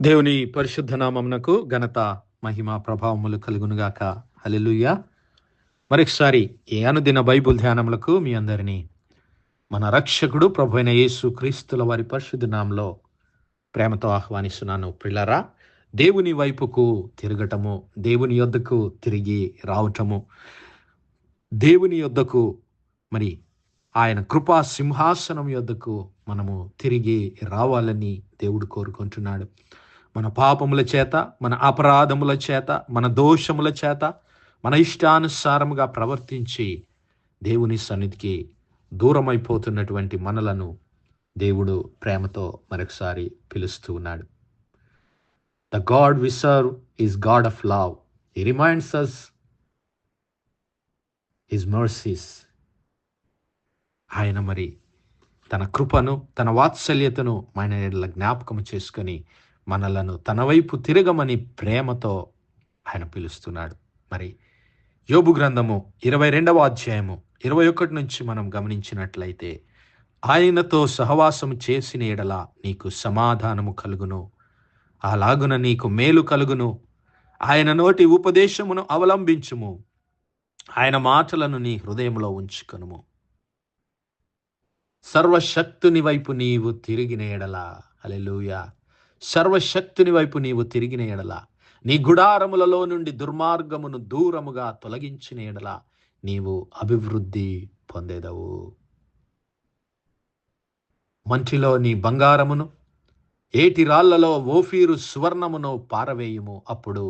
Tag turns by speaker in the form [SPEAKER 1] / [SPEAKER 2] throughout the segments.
[SPEAKER 1] దేవుని పరిశుద్ధ నామమునకు ఘనత మహిమ ప్రభావములు కలుగునుగాక. హల్లెలూయా. మరొకసారి ఈ అనుదిన బైబుల్ ధ్యానములకు మీ అందరినీ మన రక్షకుడు ప్రభు అయిన యేసు క్రీస్తుల వారి పరిశుద్ధ నామంలో ప్రేమతో ఆహ్వానిస్తున్నాను. పిల్లరా, దేవుని వైపుకు తిరగటము, దేవుని యొద్దకు తిరిగి రావటము, దేవుని యొద్దకు మరి ఆయన కృపా సింహాసనం యొద్దకు మనము తిరిగి రావాలని దేవుడు కోరుకుంటున్నాడు. మన పాపముల చేత, మన అపరాధముల చేత, మన దోషముల చేత, మన ఇష్టానుసారముగా ప్రవర్తించి దేవుని సన్నిధికి దూరమైపోతున్నటువంటి మనలను దేవుడు ప్రేమతో మరొకసారి పిలుస్తూ ఉన్నాడు. The God we serve is God of love. He reminds us his mercies. ఆయన మరి తన కృపను, తన వాత్సల్యతను మన ఎడల జ్ఞాపకం చేసుకొని మనలను తన వైపు తిరగమని ప్రేమతో ఆయన పిలుస్తున్నాడు. మరి యోబు గ్రంథము 22వ అధ్యాయము 21 నుంచి మనం గమనించినట్లయితే, ఆయనతో సహవాసము చేసిన ఎడల నీకు సమాధానము కలుగును, అలాగున నీకు మేలు కలుగును. ఆయన నోటి ఉపదేశమును అవలంబించుము, ఆయన మాటలను నీ హృదయంలో ఉంచుకొనుము. సర్వశక్తుని వైపు నీవు తిరిగిన ఎడల, హల్లెలూయా, సర్వశక్తుని వైపు నీవు తిరిగిన ఎడల, నీ గుడారములలో నుండి దుర్మార్గమును దూరముగా తొలగించిన ఎడల నీవు అభివృద్ధి పొందేదవు. మంటిలో నీ బంగారమును, ఏటి రాళ్లలో ఓఫీరు సువర్ణమును పారవేయుము. అప్పుడు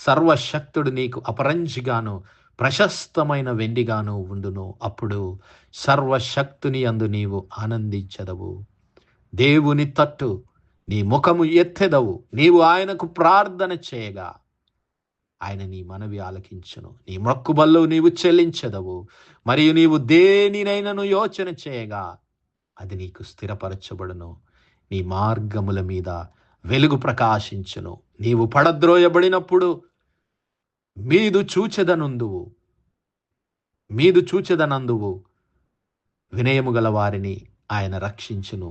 [SPEAKER 1] సర్వశక్తుడు నీకు అపరంజిగాను ప్రశస్తమైన వెండిగాను ఉండును. అప్పుడు సర్వశక్తుని యందు నీవు ఆనందించదవు. దేవుని తట్టు నీ ముఖము ఎత్తెదవు. నీవు ఆయనకు ప్రార్థన చేయగా ఆయన నీ మనవి ఆలకించును. నీ మొక్కుబళ్ళు నీవు చెల్లించదవు. మరియు నీవు దేనినైనను యోచన చేయగా అది నీకు స్థిరపరచబడును. నీ మార్గముల మీద వెలుగు ప్రకాశించును. నీవు పడద్రోయబడినప్పుడు మీదు చూచెదనందువు. వినయము గల వారిని ఆయన రక్షించును.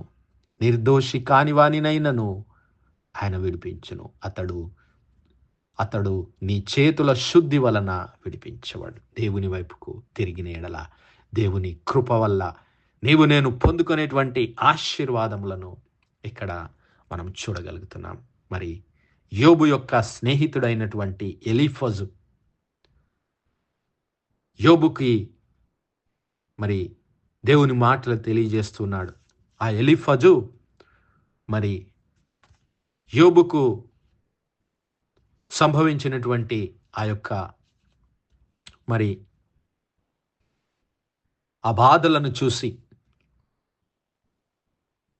[SPEAKER 1] నిర్దోషి కానివానినైనను ఆయన విడిపించును. అతడు నీ చేతుల శుద్ధి వలన విడిపించవాడు. దేవుని వైపుకు తిరిగిన ఎడల, దేవుని కృప వల్ల నేను పొందుకునేటువంటి ఆశీర్వాదములను ఇక్కడ మనం చూడగలుగుతున్నాం. మరి యోబు యొక్క స్నేహితుడైనటువంటి ఎలీఫజు యోబుకి మరి దేవుని మాటలు తెలియజేస్తున్నాడు. ఆ ఎలీఫజు మరి యోబుకు సంభవించినటువంటి ఆ యొక్క మరి ఆ బాధలను చూసి,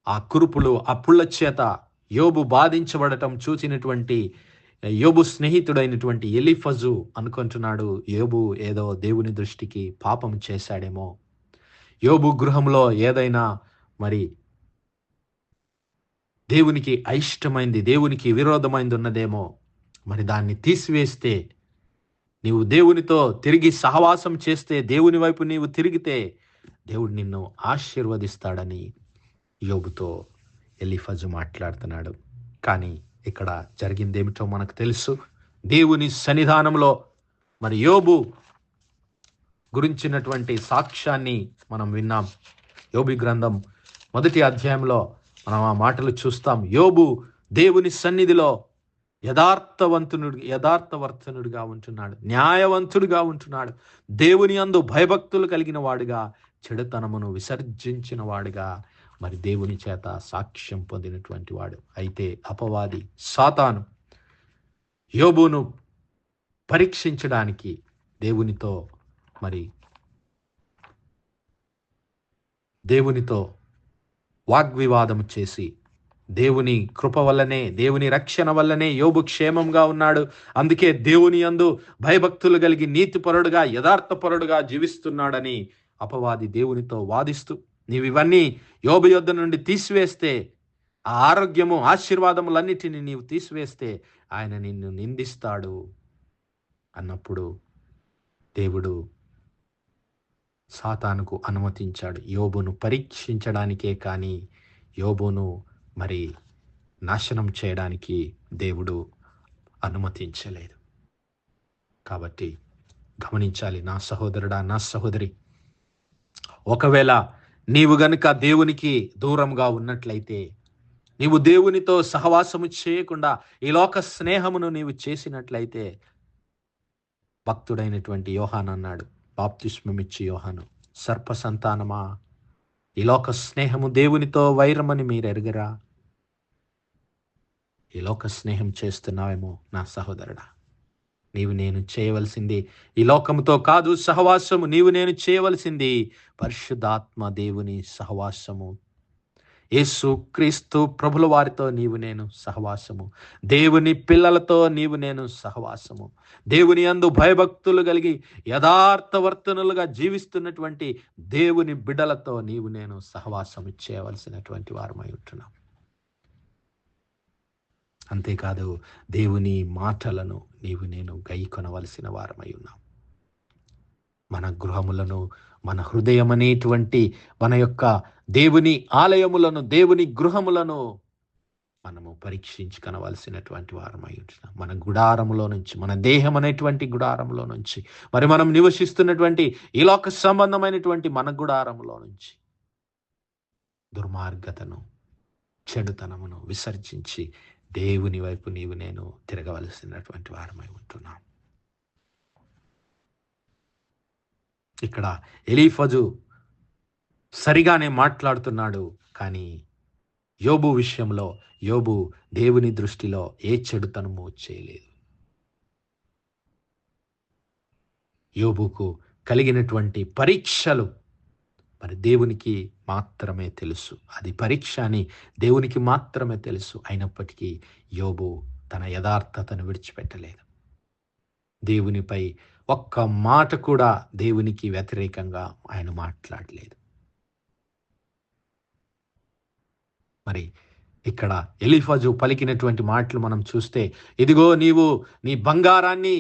[SPEAKER 1] ఆ కురుపులు, ఆ పుళ్ళ చేత యోబు బాధించబడటం చూసినటువంటి యోబు స్నేహితుడైనటువంటి ఎలీఫజు అనుకుంటున్నాడు, యోబు ఏదో దేవుని దృష్టికి పాపం చేశాడేమో, యోబు గృహంలో ఏదైనా మరి దేవునికి అయిష్టమైంది, దేవునికి విరోధమైంది ఉన్నదేమో, మరి దాన్ని తీసివేస్తే, నీవు దేవునితో తిరిగి సహవాసం చేస్తే, దేవుని వైపు నీవు తిరిగితే దేవుడు నిన్ను ఆశీర్వదిస్తాడని యోబుతో ఎలీఫజు మాట్లాడుతున్నాడు. కానీ ఇక్కడ జరిగిందేమిటో మనకు తెలుసు. దేవుని సన్నిధానంలో మరి యోబు గురించినటువంటి సాక్ష్యాన్ని మనం విన్నాం. యోబు గ్రంథం 1వ అధ్యాయంలో మనం ఆ మాటలు చూస్తాం. యోబు దేవుని సన్నిధిలో యథార్థవర్తనుడిగా ఉంటున్నాడు, న్యాయవంతుడిగా ఉంటున్నాడు, దేవుని యందు భయభక్తులు కలిగిన వాడుగా, చెడుతనమును విసర్జించిన వాడుగా మరి దేవుని చేత సాక్ష్యం పొందినటువంటి వాడు. అయితే అపవాది సాతాను యోబును పరీక్షించడానికి దేవునితో వాగ్వివాదం చేసి, దేవుని కృప వల్లనే, దేవుని రక్షణ వల్లనే యోబు క్షేమంగా ఉన్నాడు, అందుకే దేవుని యందు భయభక్తులు కలిగి నీతిపరుడుగా, యథార్థపరుడుగా జీవిస్తున్నాడని అపవాది దేవునితో వాదిస్తూ, నీవు ఇవన్నీ యోబు యొద్ద నుండి తీసివేస్తే, ఆ ఆరోగ్యము, ఆశీర్వాదములన్నిటిని నీవు తీసివేస్తే ఆయన నిన్ను నిందిస్తాడు అన్నప్పుడు దేవుడు సాతానుకు అనుమతించాడు యోబును పరీక్షించడానికే. కానీ యోబును మరి నాశనం చేయడానికి దేవుడు అనుమతించలేదు. కాబట్టి గమనించాలి నా సహోదరుడా, నా సహోదరి, ఒకవేళ నీవు గనుక దేవునికి దూరంగా ఉన్నట్లయితే, నీవు దేవునితో సహవాసము చేయకుండా ఈ లోక స్నేహమును నీవు చేసినట్లయితే, భక్తుడైనటువంటి యోహాను అన్నాడు, బాప్తిస్మమిచ్చి యోహాను, సర్ప సంతానమా, ఈ లోక స్నేహము దేవునితో వైరమని మీరు ఎరుగరా? ఈ లోక స్నేహం చేస్తున్నావేమో నా సహోదరుడా. నీవు నేను చేయవలసింది ఈ లోకముతో కాదు సహవాసము. నీవు నేను చేయవలసింది పరిశుద్ధాత్మ దేవుని సహవాసము. యేసు క్రీస్తు ప్రభుల వారితో నీవు నేను సహవాసము. దేవుని పిల్లలతో నీవు నేను సహవాసము. దేవుని యందు భయభక్తులు కలిగి యథార్థవర్తనులుగా జీవిస్తున్నటువంటి దేవుని బిడ్డలతో నీవు నేను సహవాసము చేయవలసినటువంటి వారమై ఉంటున్నాం. అంతేకాదు దేవుని మాటలను నీవు నేను గైకొనవలసిన వారమై ఉన్నాం. మన గృహములను, మన హృదయం అనేటువంటి మన యొక్క దేవుని ఆలయములను, దేవుని గృహములను మనము పరీక్షించుకొనవలసినటువంటి వారమై ఉంటున్నాం. మన గుడారములో నుంచి, మన దేహం అనేటువంటి గుడారములో నుంచి, మరి మనం నివసిస్తున్నటువంటి ఈ లోక సంబంధమైనటువంటి మన గుడారములో నుంచి దుర్మార్గతను, చెడుతనమును విసర్జించి దేవుని వైపు నీవు నేను తిరగవలసినటువంటి వారమై ఉంటున్నాం. ఇక్కడ ఎలీఫజు సరిగానే మాట్లాడుతున్నాడు, కానీ యోబు విషయంలో యోబు దేవుని దృష్టిలో ఏ చెడుతనము చేయలేదు. యోబుకు కలిగినటువంటి పరీక్షలు మరి దేవునికి మాత్రమే తెలుసు. అది పరీక్ష అని దేవునికి మాత్రమే తెలుసు. అయినప్పటికీ యోబు తన యథార్థతను విడిచిపెట్టలేదు. దేవునిపై ఒక్క మాట కూడా దేవునికి వ్యతిరేకంగా ఆయన మాట్లాడలేదు. మరి ఇక్కడ ఎలీఫజు పలికినటువంటి మాటలు మనం చూస్తే, ఇదిగో నీవు నీ బంగారాన్ని,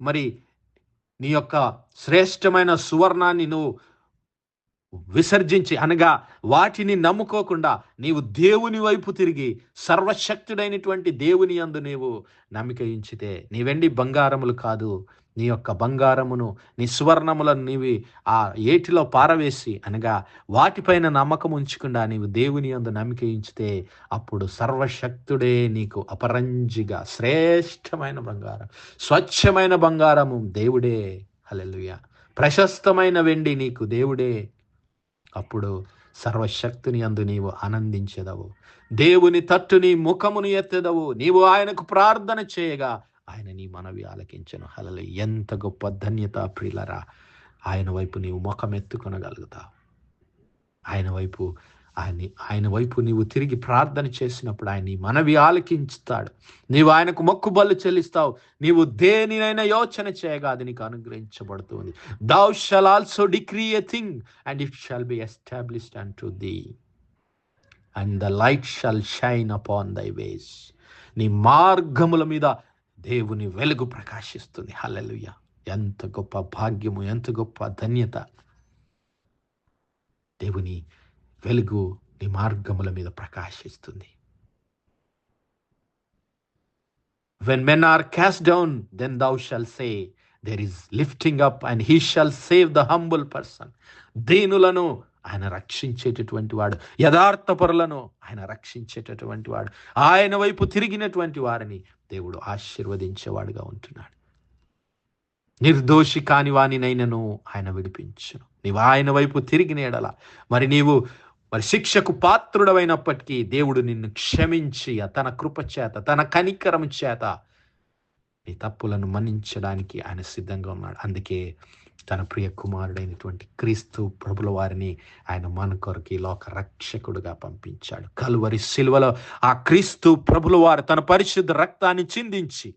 [SPEAKER 1] మరి నీ యొక్క శ్రేష్టమైన సువర్ణాన్ని నువ్వు విసర్జించి, అనగా వాటిని నమ్ముకోకుండా నీవు దేవుని వైపు తిరిగి సర్వశక్తుడైనటువంటి దేవుని యందు నీవు నమ్మిక ఉంచితే, నీ వెండి బంగారములు కాదు, నీ యొక్క బంగారమును, నీ సువర్ణములను నీవి ఆ ఏటిలో పారవేసి, అనగా వాటిపైన నమ్మకం ఉంచకుండా నీవు దేవుని యందు నమ్మిక ఉంచితే, అప్పుడు సర్వశక్తుడే నీకు అపరంజిగా శ్రేష్టమైన బంగారం, స్వచ్ఛమైన బంగారము దేవుడే. హల్లెలూయా. ప్రశస్తమైన వెండి నీకు దేవుడే. అప్పుడు సర్వశక్తుని యందు నీవు ఆనందించెదవు. దేవుని తట్టు నీ ముఖమును ఎత్తెదవు. నీవు ఆయనకు ప్రార్థన చేయగా ఆయన నీ మనవి ఆలకించెను. హల్లెలూయా. ఎంత గొప్ప ధన్యత ప్రియులారా. ఆయన వైపు నీవు ముఖం ఎత్తుకొనగలుగుతావు. ఆయన వైపు నీవు తిరిగి ప్రార్థన చేసినప్పుడు ఆయన నీ మనవి ఆలకించుతాడు. నీవు ఆయనకు మొక్కుబళ్ళు చెల్లిస్తావు. నీవు దేనినైనా యోచన చేయగా అది నీకు అనుగ్రహించబడుతుంది. Thou shall also decree a thing and it shall be established unto thee and the light shall shine upon thy ways. నీ మార్గముల మీద దేవుని వెలుగు ప్రకాశిస్తుంది. హల్లెలూయా. ఎంత గొప్ప భాగ్యము, ఎంత గొప్ప ధన్యత. దేవుని వెలుగు నీ మార్గముల మీద ప్రకాశిస్తుంది. When men are cast down, then thou shalt say, there is lifting up and he shall save the humble person. దీనులను ఆయన రక్షించేటటువంటి వాడు, యథార్థపరులను ఆయన రక్షించేటటువంటి వాడు, ఆయన వైపు తిరిగినటువంటి వారిని దేవుడు ఆశీర్వదించేవాడుగా ఉంటున్నాడు. నిర్దోషి కాని వానినైనను ఆయన విడిపించును. నీవు ఆయన వైపు తిరిగిన ఎడల మరి శిక్షకు పాత్రుడమైనప్పటికీ దేవుడు నిన్ను క్షమించి తన కృప చేత, తన కనికరం చేత నీ తప్పులను మన్నించడానికి ఆయన సిద్ధంగా ఉన్నాడు. అందుకే తన ప్రియ కుమారుడైనటువంటి క్రీస్తు ప్రభుల వారిని ఆయన మన కొరకు ఈ లోక రక్షకుడుగా పంపించాడు. కలువరి శిలువలో ఆ క్రీస్తు ప్రభుల వారు తన పరిశుద్ధ రక్తాన్ని చిందించి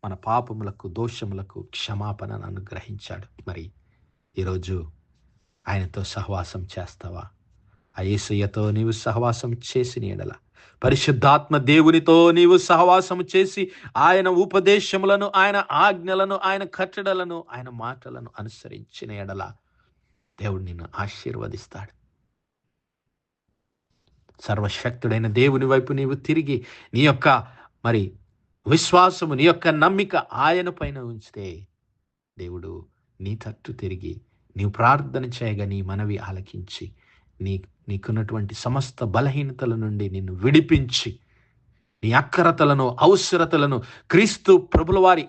[SPEAKER 1] మన పాపములకు, దోషములకు క్షమాపణను అనుగ్రహించాడు. మరి ఈరోజు ఆయనతో సహవాసం చేస్తావా? ఆ యేసయ్యతో నీవు సహవాసం చేసిన ఎడల, పరిశుద్ధాత్మ దేవునితో నీవు సహవాసం చేసి ఆయన ఉపదేశములను, ఆయన ఆజ్ఞలను, ఆయన కట్టడలను, ఆయన మాటలను అనుసరించిన ఎడల దేవుడు నిన్ను ఆశీర్వదిస్తాడు. సర్వశక్తుడైన దేవుని వైపు నీవు తిరిగి నీ యొక్క మరి విశ్వాసము, నీ యొక్క నమ్మిక ఆయన పైన ఉంచితే దేవుడు నీ తట్టు తిరిగి నీవు ప్రార్థన చేయగా నీ మనవి ఆలకించి నీకున్నటువంటి సమస్త బలహీనతల నుండి నిన్ను విడిపించి నీ అక్కరతలను, అవసరతలను క్రీస్తు ప్రభుల వారి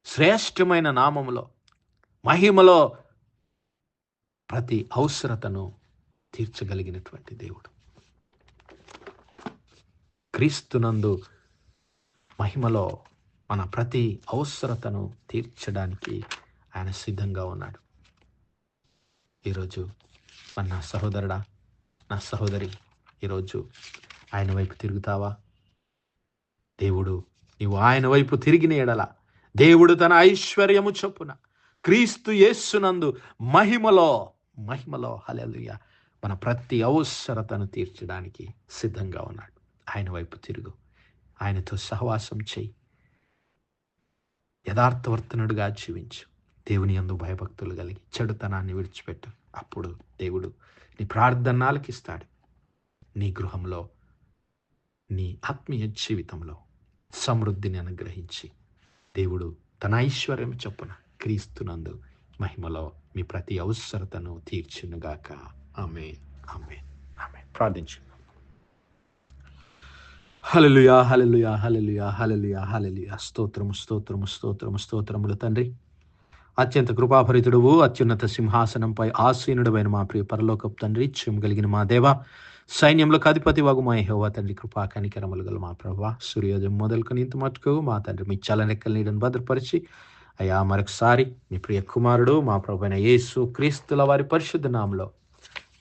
[SPEAKER 1] శ్రేష్టమైన నామములో, మహిమలో ప్రతి అవసరతను తీర్చగలిగినటువంటి దేవుడు. క్రీస్తునందు మహిమలో మన ప్రతి అవసరతను తీర్చడానికి ఆయన సిద్ధంగా ఉన్నాడు. ఈరోజు నా సహోదరుడా, నా సహోదరి, ఈరోజు ఆయన వైపు తిరుగుతావా? దేవుడు నీవు ఆయన వైపు తిరిగిన ఎడల దేవుడు తన ఐశ్వర్యము చొప్పున క్రీస్తు యేసునందు మహిమలో హల్లెలూయా మన ప్రతి అవసరతను తీర్చడానికి సిద్ధంగా ఉన్నాడు. ఆయన వైపు తిరుగు, ఆయనతో సహవాసం చేయి, యథార్థవర్తనుడిగా జీవించు, దేవుని యందు భయభక్తులు కలిగి చెడుతనాన్ని విడిచిపెట్టు. అప్పుడు దేవుడు నీ ప్రార్థన ఆలకిస్తాడు. నీ గృహంలో, నీ ఆత్మీయ జీవితంలో సమృద్ధిని అనుగ్రహించి దేవుడు తన ఐశ్వర్యం చొప్పున క్రీస్తునందు మహిమలో మీ ప్రతి అవసరతను తీర్చునుగాక. ఆమేన్, ఆమేన్, ఆమేన్. ప్రార్థించు. హల్లెలూయా, హల్లెలూయా, హల్లెలూయా, హల్లెలూయా, హల్లెలూయా. స్తోత్రము, స్తోత్రము, స్తోత్రము, స్తోత్రములు తండ్రి. అత్యంత కృపాభరితుడువు, అత్యున్నత సింహాసనంపై ఆసీనుడమైన మా ప్రియ పరలోకపు తండ్రి, జీవము కలిగిన మా దేవ, సైన్యములకు అధిపతి వగు మా యెహోవా తండ్రి, కృపా కనికరములు గల మా ప్రభువా, సూర్యోదయం మొదలుకొని ఇంత మట్టుకు మా తండ్రి మీ చలనెక్కల నీడను భద్రపరిచి అయ్యా మరొకసారి మీ ప్రియ కుమారుడు మా ప్రభువైన యేసు క్రీస్తుల వారి పరిశుద్ధ నామములో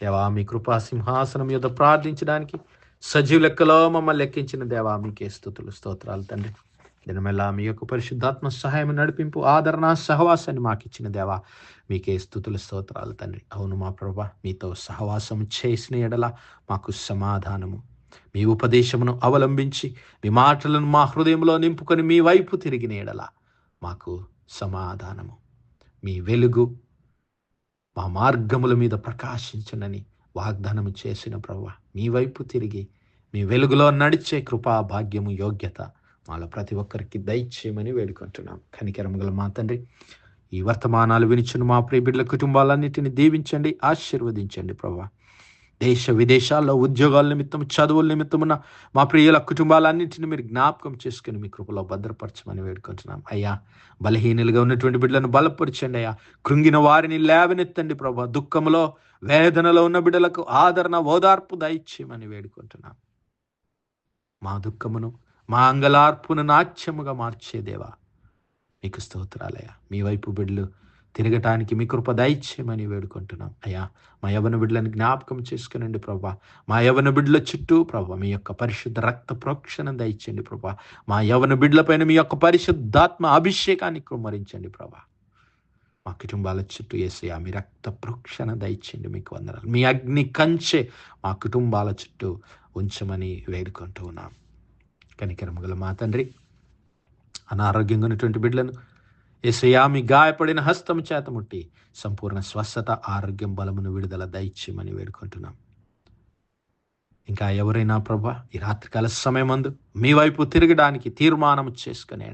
[SPEAKER 1] దేవా మీ కృపా సింహాసనం యొద్ద ప్రార్థించడానికి సజీవ లెక్కలో మమ్మల్ని లెక్కించిన దేవా మీకే స్తుతులు, స్తోత్రాలు తండ్రి. దినమెల్లా మీ యొక్క పరిశుద్ధాత్మ సహాయం, నడిపింపు, ఆదరణ, సహవాసాన్ని మాకు ఇచ్చిన దేవా మీకే స్తుతులు, స్తోత్రాలు తండ్రి. అవును మా ప్రభువా, మీతో సహవాసం చేసిన ఎడల మాకు సమాధానము, మీ ఉపదేశమును అవలంబించి మీ మాటలను మా హృదయంలో నింపుకొని మీ వైపు తిరిగిన ఎడల మాకు సమాధానము, మీ వెలుగు మా మార్గముల మీద ప్రకాశించనని వాగ్దానము చేసిన ప్రభువా, మీ వైపు తిరిగి మీ వెలుగులో నడిచే కృపా, భాగ్యము, యోగ్యత మాలో ప్రతి ఒక్కరికి దయచేయమని వేడుకుంటున్నాం. కనికరము గల మా తండ్రి, ఈ వర్తమానాలు వినిచున్న మా ప్రియ బిడ్డల కుటుంబాలన్నిటిని దీవించండి, ఆశీర్వదించండి ప్రభువా. దేశ విదేశాల్లో ఉద్యోగాల నిమిత్తం, చదువుల నిమిత్తమున్న మా ప్రియుల కుటుంబాలన్నింటినీ మీరు జ్ఞాపకం చేసుకుని మీ కృపలో భద్రపరచమని వేడుకుంటున్నాం. అయ్యా, బలహీనులుగా ఉన్నటువంటి బిడ్డలను బలపరచండి అయ్యా. కృంగిన వారిని లేవనెత్తండి ప్రభువా. దుఃఖములో, వేదనలో ఉన్న బిడ్డలకు ఆదరణ, ఓదార్పు దయచేయమని వేడుకుంటున్నాం. మా దుఃఖమును, మా అంగలార్పును నాట్యముగా మార్చే దేవా మీకు స్తోత్రాలయ్యా. మీ వైపు బిడ్డలు తిరగటానికి మీ కృప దయచేయమని వేడుకుంటున్నాం అయ్యా. మా యవ్వన బిడ్డలను జ్ఞాపకం చేసుకునండి ప్రభా. మా యవ్వన బిడ్డల చుట్టూ ప్రభా మీ యొక్క పరిశుద్ధ రక్త ప్రోక్షణ దయచేయండి ప్రభా. మా యవ్వన బిడ్డల పైన మీ యొక్క పరిశుద్ధాత్మ అభిషేకాన్ని కుమ్మరించండి ప్రభా. మా కుటుంబాల చుట్టూ యేసయ్యా మీ రక్త ప్రోక్షణ దయచేయండి. మీకు వందనాలు. మీ అగ్ని కంచె మా కుటుంబాల చుట్టూ ఉంచమని వేడుకుంటూ ఉన్నాం. కనికరము గల మా తండ్రి, అనారోగ్యంగా ఉన్నటువంటి బిడ్డలను యేసయ్యా మీ గాయపడిన హస్తం చేత ముట్టి సంపూర్ణ స్వస్థత, ఆరోగ్యం, బలమును, విడుదల దయచేయమని వేడుకుంటున్నాం. ఇంకా ఎవరైనా ప్రభా ఈ రాత్రికాల సమయమందు మీ వైపు తిరగడానికి తీర్మానం చేసుకునే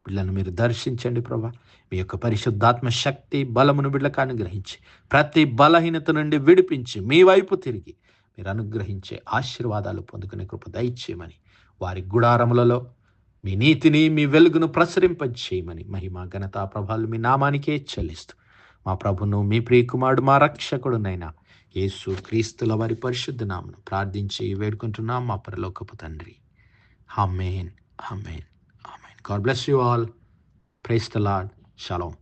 [SPEAKER 1] బిడ్డలను మీరు దర్శించండి ప్రభా. మీ యొక్క పరిశుద్ధాత్మ శక్తి, బలమును బిడ్డలకు అనుగ్రహించి ప్రతి బలహీనత నుండి విడిపించి మీ వైపు తిరిగి మీరు అనుగ్రహించే ఆశీర్వాదాలు పొందుకునే కృప దయచేయమని, వారి గుడారములలో మీ నీతిని, మీ వెలుగును ప్రసరింపజేయమని మహిమ, ఘనత, ప్రభావాలు మీ నామానికే చెల్లిస్తూ మా ప్రభును, మీ ప్రియకుమారుడు, మా రక్షకుడునైనా యేసు క్రీస్తుల వారి పరిశుద్ధ నామమున ప్రార్థించి వేడుకుంటున్నాం మా పరలోకపు తండ్రి. ఆమేన్, ఆమేన్, ఆమేన్. God bless you all. Praise the Lord. Shalom.